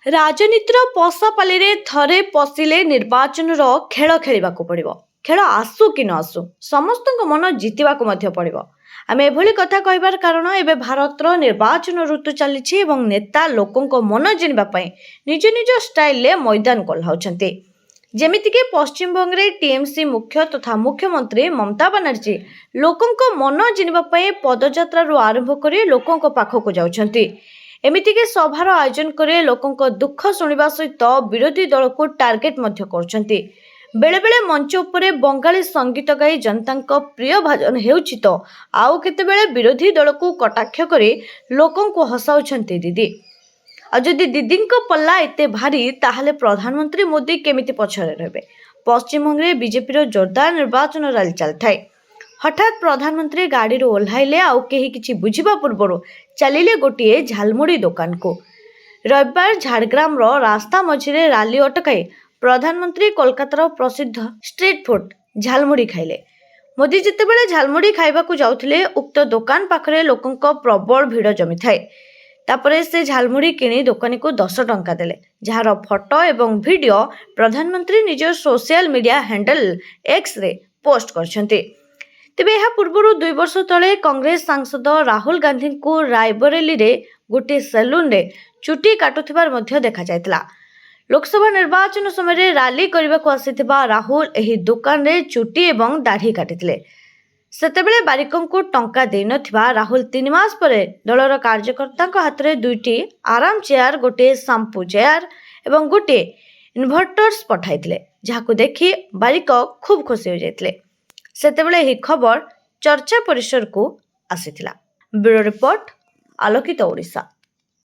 ରାଜନୀତିର ପଶାପାଲିରେ ଥରେ ପଶିଲେ ନିର୍ବାଚନର ଖେଳ ଖେଳିବାକୁ ପଡ଼ିବ। ଖେଳ ଆସୁ କି ନ ଆସୁ ସମସ୍ତଙ୍କ ମନ ଜିତିବାକୁ ମଧ୍ୟ ପଡ଼ିବ। ଆମେ ଏଭଳି କଥା କହିବାର କାରଣ ଏବେ ଭାରତର ନିର୍ବାଚନ ଋତୁ ଚାଲିଛି ଏବଂ ନେତା ଲୋକଙ୍କ ମନ ଜିଣିବା ପାଇଁ ନିଜ ନିଜ ଷ୍ଟାଇଲରେ ମଇଦାନ ଓହ୍ଲାଉଛନ୍ତି। ଯେମିତିକି ପଶ୍ଚିମବଙ୍ଗରେ ଟିଏମସି ମୁଖ୍ୟ ତଥା ମୁଖ୍ୟମନ୍ତ୍ରୀ ମମତା ବାନାର୍ଜୀ ଲୋକଙ୍କ ମନ ଜିଣିବା ପାଇଁ ପଦଯାତ୍ରାରୁ ଆରମ୍ଭ କରି ଲୋକଙ୍କ ପାଖକୁ ଯାଉଛନ୍ତି। ଏମିତିକି ସଭାର ଆୟୋଜନ କରି ଲୋକଙ୍କ ଦୁଃଖ ଶୁଣିବା ସହିତ ବିରୋଧୀ ଦଳକୁ ଟାର୍ଗେଟ ମଧ୍ୟ କରୁଛନ୍ତି। ବେଳେବେଳେ ମଞ୍ଚ ଉପରେ ବଙ୍ଗାଳୀ ସଙ୍ଗୀତ ଗାଇ ଜନତାଙ୍କ ପ୍ରିୟ ଭାଜନ ହେଉଛି ତ ଆଉ କେତେବେଳେ ବିରୋଧୀ ଦଳକୁ କଟାକ୍ଷ କରି ଲୋକଙ୍କୁ ହସାଉଛନ୍ତି ଦିଦି। ଆଉ ଯଦି ଦିଦିଙ୍କ ପଲ୍ଲା ଏତେ ଭାରି ତାହେଲେ ପ୍ରଧାନମନ୍ତ୍ରୀ ମୋଦି କେମିତି ପଛରେ ରହିବେ? ପଶ୍ଚିମବଙ୍ଗରେ ବିଜେପିର ଜୋରଦାର ନିର୍ବାଚନ ରାଲି ଚାଲିଥାଏ। ହଠାତ୍ ପ୍ରଧାନମନ୍ତ୍ରୀ ଗାଡ଼ିରୁ ଓହ୍ଲାଇଲେ ଆଉ କେହି କିଛି ବୁଝିବା ପୂର୍ବରୁ ଚାଲିଲେ ଗୋଟିଏ ଝାଲମୁଢ଼ି ଦୋକାନକୁ। ରବିବାର ଝାଡ଼ଗ୍ରାମର ରାସ୍ତା ମଝିରେ ରାଲି ଅଟକାଇ ପ୍ରଧାନମନ୍ତ୍ରୀ କୋଲକାତାର ପ୍ରସିଦ୍ଧ ଷ୍ଟ୍ରିଟ୍ ଫୁଡ୍ ଝାଲମୁଢ଼ି ଖାଇଲେ। ମୋଦି ଯେତେବେଳେ ଝାଲମୁଢ଼ି ଖାଇବାକୁ ଯାଉଥିଲେ ଉକ୍ତ ଦୋକାନ ପାଖରେ ଲୋକଙ୍କ ପ୍ରବଳ ଭିଡ଼ ଜମିଥାଏ। ତାପରେ ସେ ଝାଲମୁଢ଼ି କିଣି ଦୋକାନୀକୁ 10 ଟଙ୍କା ଦେଲେ, ଯାହାର ଫଟୋ ଏବଂ ଭିଡ଼ିଓ ପ୍ରଧାନମନ୍ତ୍ରୀ ନିଜ ସୋସିଆଲ ମିଡ଼ିଆ ହ୍ୟାଣ୍ଡେଲ ଏକ୍ସରେ ପୋଷ୍ଟ କରିଛନ୍ତି। ତେବେ ଏହା ପୂର୍ବରୁ 2 ବର୍ଷ ତଳେ କଂଗ୍ରେସ ସାଂସଦ ରାହୁଲ ଗାନ୍ଧୀଙ୍କୁ ରାୟବରେଲୀରେ ଗୋଟିଏ ସେଲୁନରେ ଚୁଟି କାଟୁଥିବାର ମଧ୍ୟ ଦେଖାଯାଇଥିଲା। ଲୋକସଭା ନିର୍ବାଚନ ସମୟରେ ରାଲି କରିବାକୁ ଆସିଥିବା ରାହୁଲ ଏହି ଦୋକାନରେ ଚୁଟି ଏବଂ ଦାଢ଼ି କାଟିଥିଲେ। ସେତେବେଳେ ବାରିକଙ୍କୁ ଟଙ୍କା ଦେଇନଥିବା ରାହୁଲ 3 ମାସ ପରେ ଦଳର କାର୍ଯ୍ୟକର୍ତ୍ତାଙ୍କ ହାତରେ 2ଟି ଆରାମ ଚେୟାର, ଗୋଟିଏ ସାମ୍ପୁ ଚେୟାର ଏବଂ ଗୋଟିଏ ଇନଭର୍ଟର୍ସ ପଠାଇଥିଲେ, ଯାହାକୁ ଦେଖି ବାରିକ ଖୁବ୍ ଖୁସି ହୋଇଯାଇଥିଲେ। ସେତେବେଳେ ଏହି ଖବର ଚର୍ଚ୍ଚା ପରିସରକୁ ଆସିଥିଲା। ବ୍ୟୁରୋ ରିପୋର୍ଟ, ଆଲୋକିତ ଓଡ଼ିଶା।